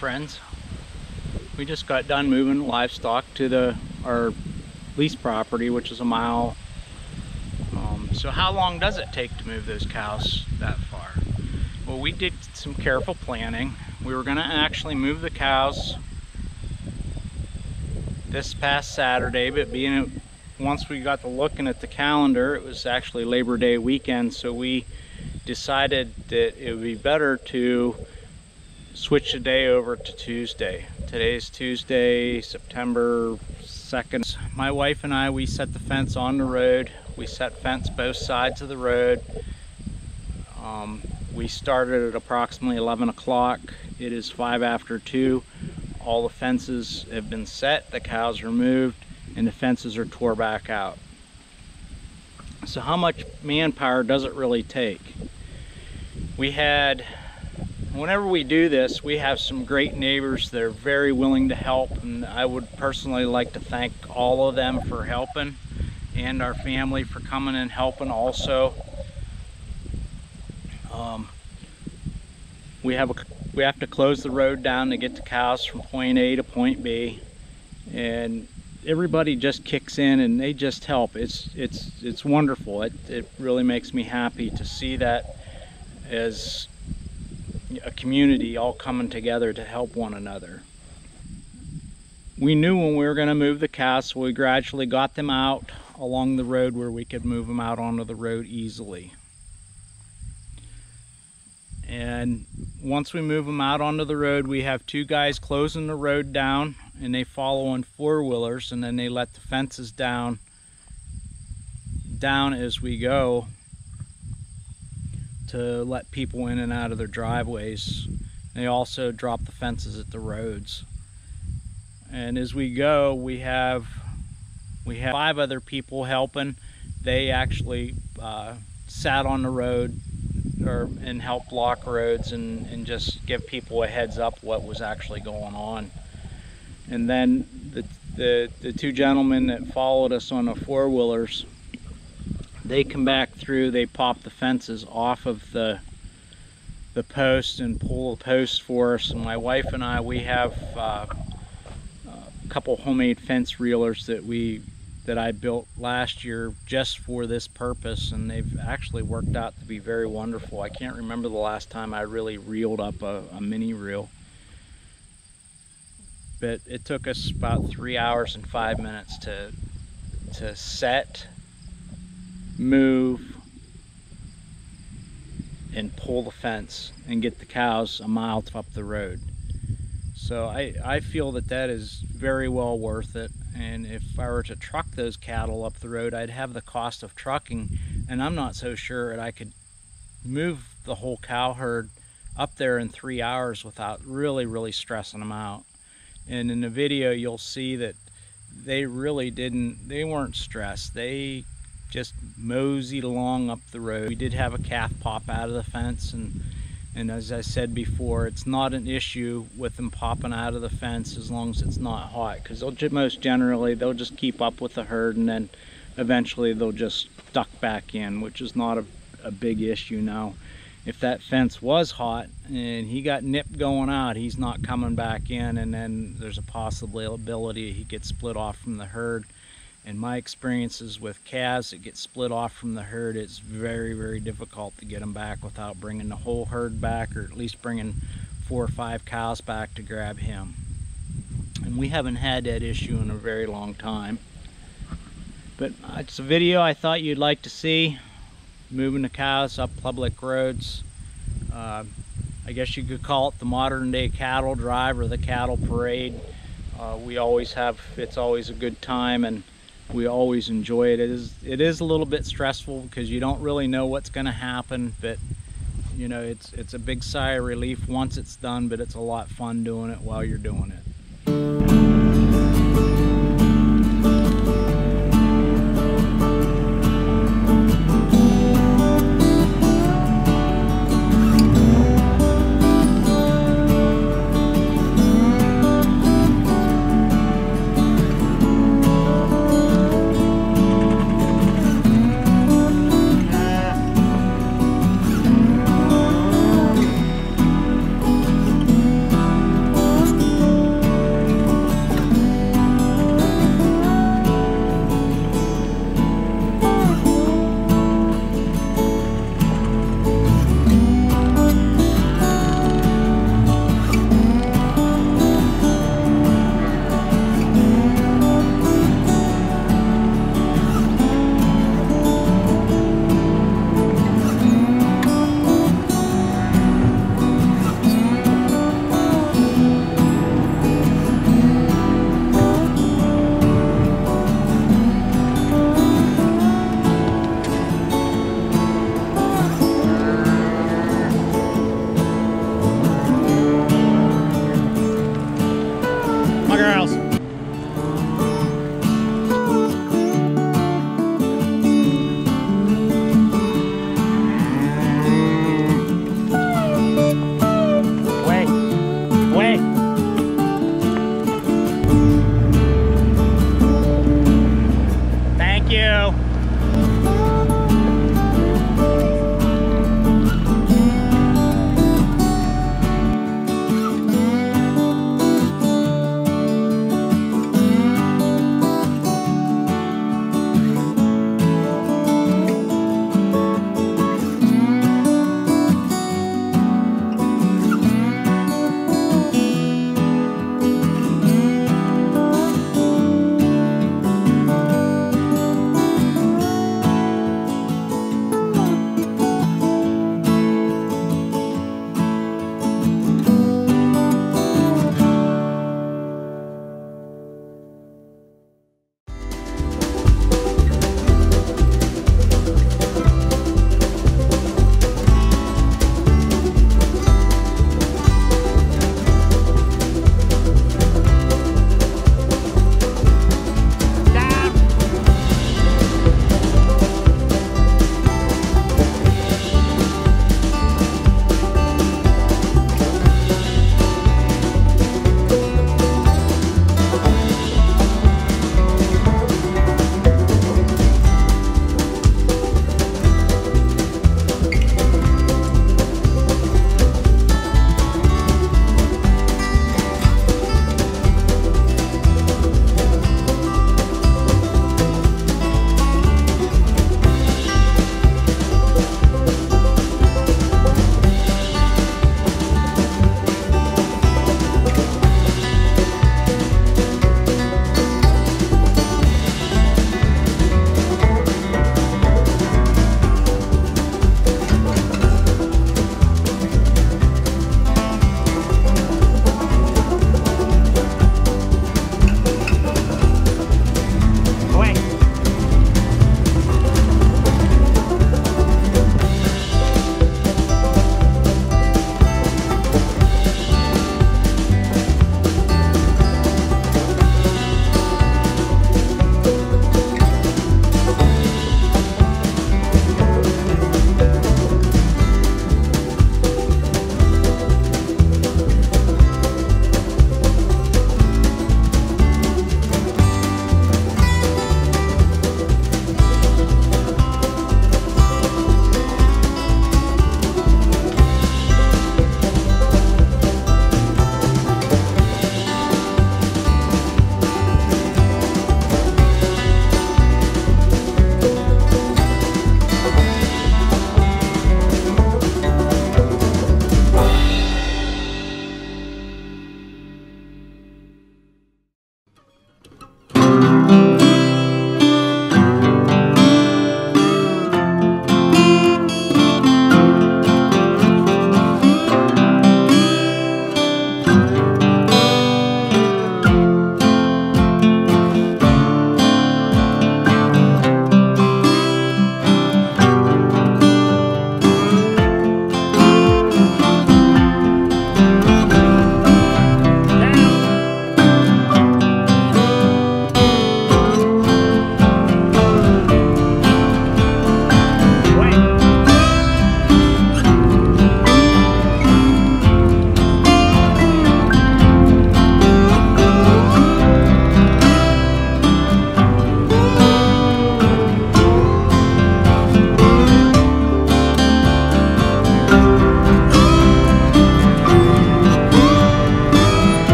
friends. We just got done moving livestock to our lease property, which is a mile. So how long does it take to move those cows that far? Well, we did some careful planning. We were going to actually move the cows this past Saturday, but once we got to looking at the calendar, it was actually Labor Day weekend, so we decided that it would be better to switch the day over to Tuesday. Today's Tuesday, September 2nd. My wife and I, we set the fence on the road. We set fence both sides of the road. We started at approximately 11 o'clock. It is 5 after 2. All the fences have been set, the cows are moved, and the fences are tore back out. So how much manpower does it really take? Whenever we do this, we have some great neighbors that are very willing to help, and I would personally like to thank all of them for helping, and our family for coming and helping also. We have to close the road down to get the cows from point A to point B, and everybody just kicks in and they just help. It's wonderful. It really makes me happy to see that as a community all coming together to help one another. We knew when we were going to move the cows, so we gradually got them out along the road where we could move them out onto the road easily. And once we move them out onto the road, we have 2 guys closing the road down, and they follow on 4-wheelers, and then they let the fences down as we go to let people in and out of their driveways. They also drop the fences at the roads. And as we go, we have 5 other people helping. They actually sat on the road and helped block roads and just give people a heads up what was actually going on. And then the 2 gentlemen that followed us on the 4-wheelers, they come back through, they pop the fences off of the post and pull the posts for us. And my wife and I, we have a couple homemade fence reelers that I built last year just for this purpose, and they've actually worked out to be very wonderful. I can't remember the last time I really reeled up a mini reel, but it took us about 3 hours and 5 minutes to set, move, and pull the fence and get the cows a mile up the road. So I feel that is very well worth it. And if I were to truck those cattle up the road, I'd have the cost of trucking, and I'm not so sure that I could move the whole cow herd up there in 3 hours without really stressing them out. And in the video, you'll see that they weren't stressed. They just moseyed along up the road. We did have a calf pop out of the fence, and as I said before, it's not an issue with them popping out of the fence as long as it's not hot, because most generally they'll just keep up with the herd, and then eventually they'll just duck back in, which is not a big issue. Now, if that fence was hot and he got nipped going out, he's not coming back in, and then there's a possibility he gets split off from the herd. In my experiences with calves that get split off from the herd, it's very difficult to get them back without bringing the whole herd back, or at least bringing 4 or 5 cows back to grab him. And we haven't had that issue in a very long time. But it's a video I thought you'd like to see, moving the cows up public roads. I guess you could call it the modern day cattle drive or the cattle parade. It's always a good time, and we always enjoy it. It is a little bit stressful because you don't really know what's going to happen, but you know, it's a big sigh of relief once it's done, but it's a lot of fun doing it while you're doing it.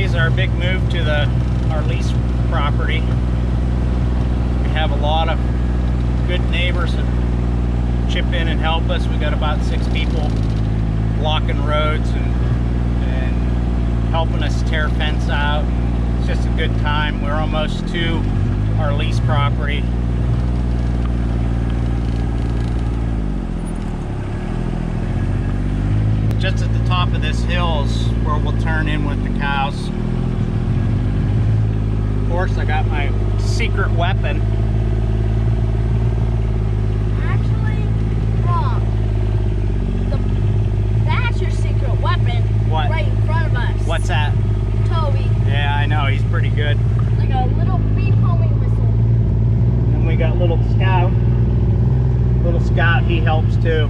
is our big move to our lease property. We have a lot of good neighbors that chip in and help us. We got about 6 people blocking roads and helping us tear fence out. It's just a good time. We're almost to our lease property. Just at the top of this hill is where we'll turn in with the cows. Of course, I got my secret weapon. Actually, wrong. That's your secret weapon. What? Right in front of us. What's that? Toby. Yeah, I know, he's pretty good. Like a little beep homing whistle. And we got little Scout. Little Scout, he helps too.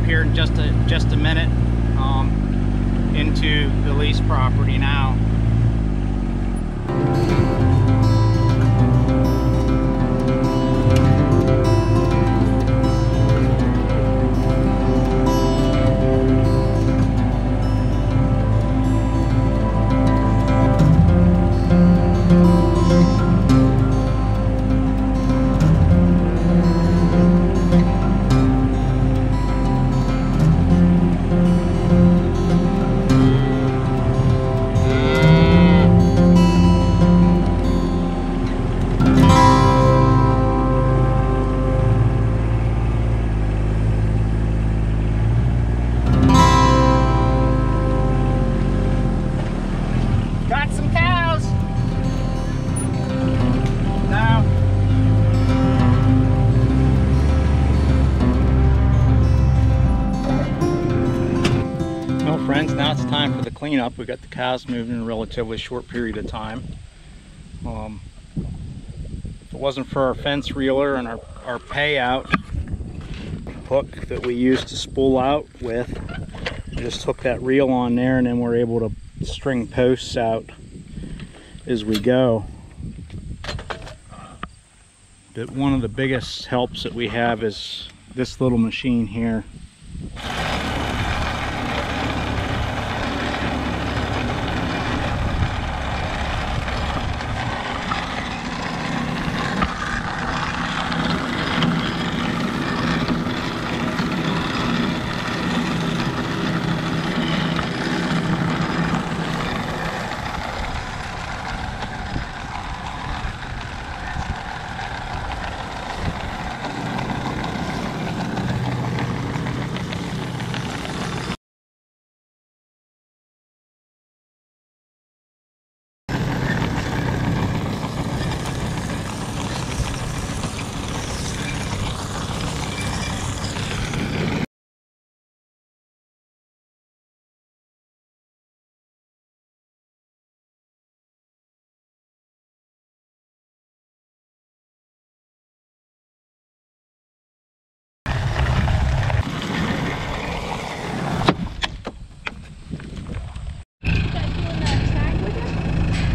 Here in just a minute into the lease property now. Got some cows. Now, well, friends, now it's time for the cleanup. We got the cows moved in a relatively short period of time. If it wasn't for our fence reeler and our payout hook that we used to spool out with, we just hook that reel on there and then we're able to string posts out as we go. But one of the biggest helps that we have is this little machine here.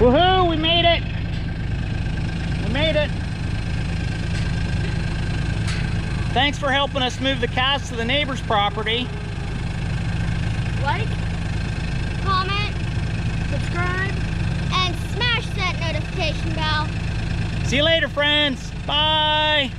Woohoo, we made it! We made it! Thanks for helping us move the cows to the neighbor's property. Like, comment, subscribe, and smash that notification bell. See you later, friends. Bye!